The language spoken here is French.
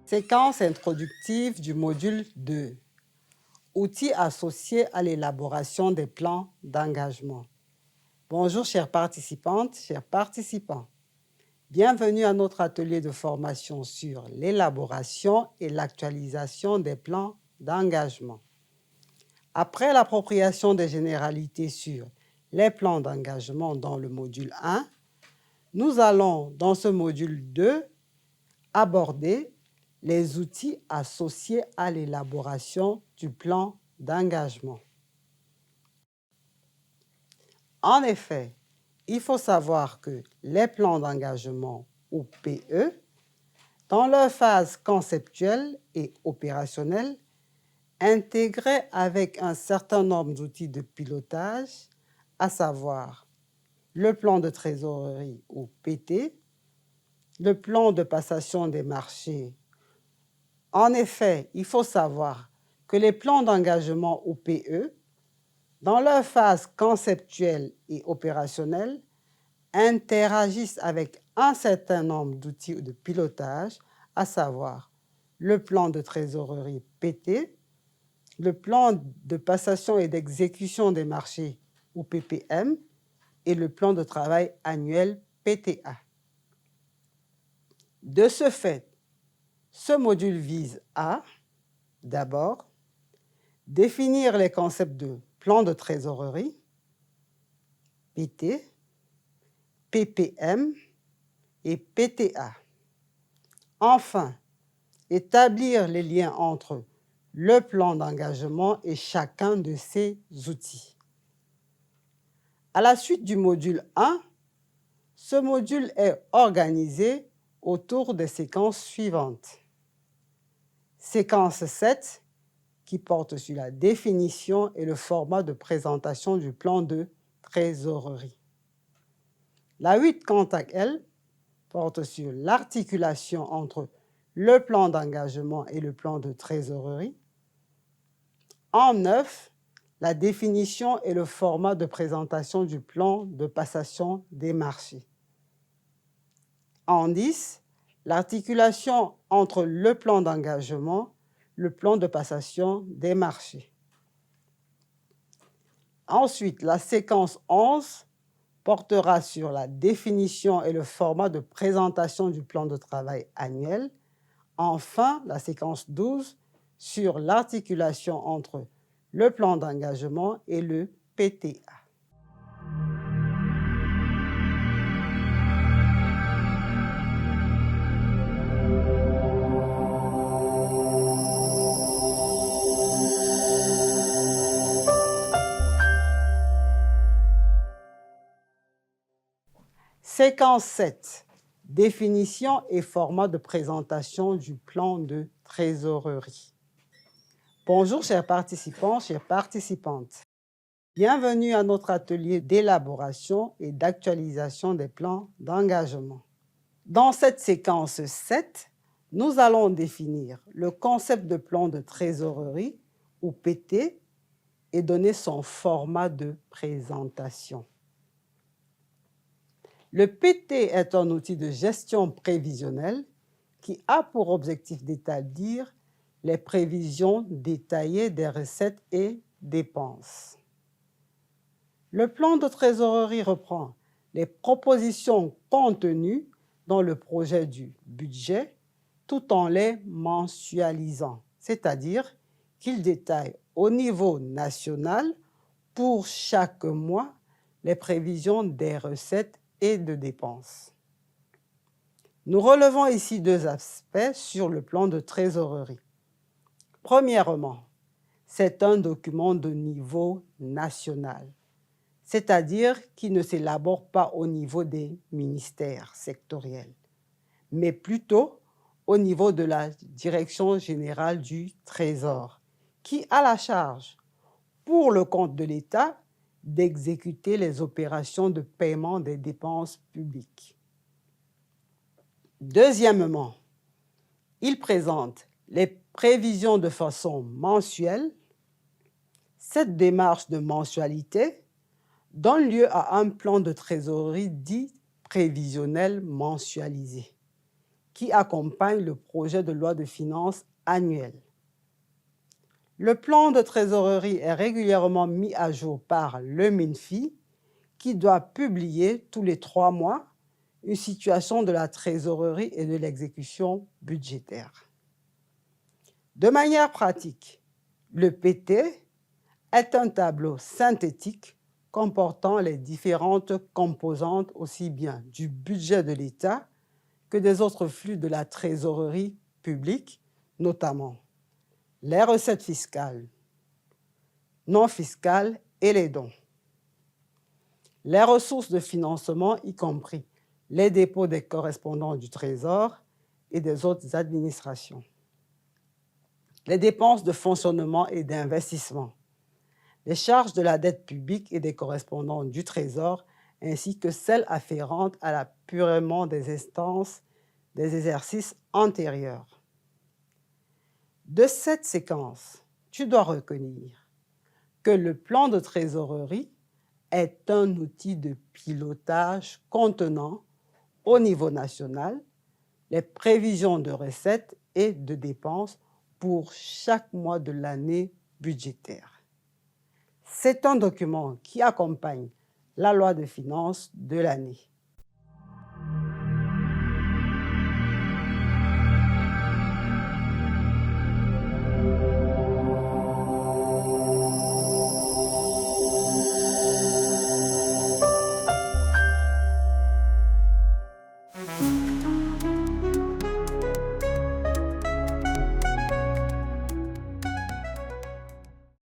Séquence introductive du module 2. Outils associés à l'élaboration des plans d'engagement. Bonjour chères participantes, chers participants. Bienvenue à notre atelier de formation sur l'élaboration et l'actualisation des plans d'engagement. Après l'appropriation des généralités sur les plans d'engagement dans le module 1, nous allons dans ce module 2 aborder les outils associés à l'élaboration du plan d'engagement. En effet, il faut savoir que les plans d'engagement, ou PE, dans leur phase conceptuelle et opérationnelle, intégrés avec un certain nombre d'outils de pilotage, à savoir le plan de trésorerie, ou PT, le plan de passation des marchés. En effet, il faut savoir que les plans d'engagement ou PE, dans leur phase conceptuelle et opérationnelle, interagissent avec un certain nombre d'outils de pilotage, à savoir le plan de trésorerie PT, le plan de passation et d'exécution des marchés ou PPM et le plan de travail annuel PTA. De ce fait, ce module vise à, d'abord, définir les concepts de plan de trésorerie, PT, PPM et PTA. Enfin, établir les liens entre le plan d'engagement et chacun de ces outils. À la suite du module 1, ce module est organisé autour des séquences suivantes. Séquence 7, qui porte sur la définition et le format de présentation du plan de trésorerie. La 8, quant à elle, porte sur l'articulation entre le plan d'engagement et le plan de trésorerie. En 9, la définition et le format de présentation du plan de passation des marchés. En 10, l'articulation entre le plan d'engagement, le plan de passation des marchés. Ensuite, la séquence 11 portera sur la définition et le format de présentation du plan de travail annuel. Enfin, la séquence 12 sur l'articulation entre le plan d'engagement et le PTA. Séquence 7. Définition et format de présentation du plan de trésorerie. Bonjour chers participants, chères participantes. Bienvenue à notre atelier d'élaboration et d'actualisation des plans d'engagement. Dans cette séquence 7, nous allons définir le concept de plan de trésorerie, ou PT, et donner son format de présentation. Le PT est un outil de gestion prévisionnelle qui a pour objectif d'établir les prévisions détaillées des recettes et dépenses. Le plan de trésorerie reprend les propositions contenues dans le projet du budget tout en les mensualisant, c'est-à-dire qu'il détaille au niveau national pour chaque mois les prévisions des recettes et de dépenses. Nous relevons ici deux aspects sur le plan de trésorerie. Premièrement, c'est un document de niveau national, c'est-à-dire qu'il ne s'élabore pas au niveau des ministères sectoriels, mais plutôt au niveau de la Direction générale du Trésor, qui a la charge, pour le compte de l'État, d'exécuter les opérations de paiement des dépenses publiques. Deuxièmement, il présente les prévisions de façon mensuelle. Cette démarche de mensualité donne lieu à un plan de trésorerie dit prévisionnel mensualisé, qui accompagne le projet de loi de finances annuel. Le plan de trésorerie est régulièrement mis à jour par le MINFI, qui doit publier tous les 3 mois une situation de la trésorerie et de l'exécution budgétaire. De manière pratique, le PT est un tableau synthétique comportant les différentes composantes aussi bien du budget de l'État que des autres flux de la trésorerie publique, notamment les recettes fiscales, non fiscales et les dons. Les ressources de financement, y compris les dépôts des correspondants du Trésor et des autres administrations. Les dépenses de fonctionnement et d'investissement, les charges de la dette publique et des correspondants du Trésor, ainsi que celles afférentes à l'apurement des instances des exercices antérieurs. De cette séquence, tu dois retenir que le plan de trésorerie est un outil de pilotage contenant, au niveau national, les prévisions de recettes et de dépenses pour chaque mois de l'année budgétaire. C'est un document qui accompagne la loi de finances de l'année.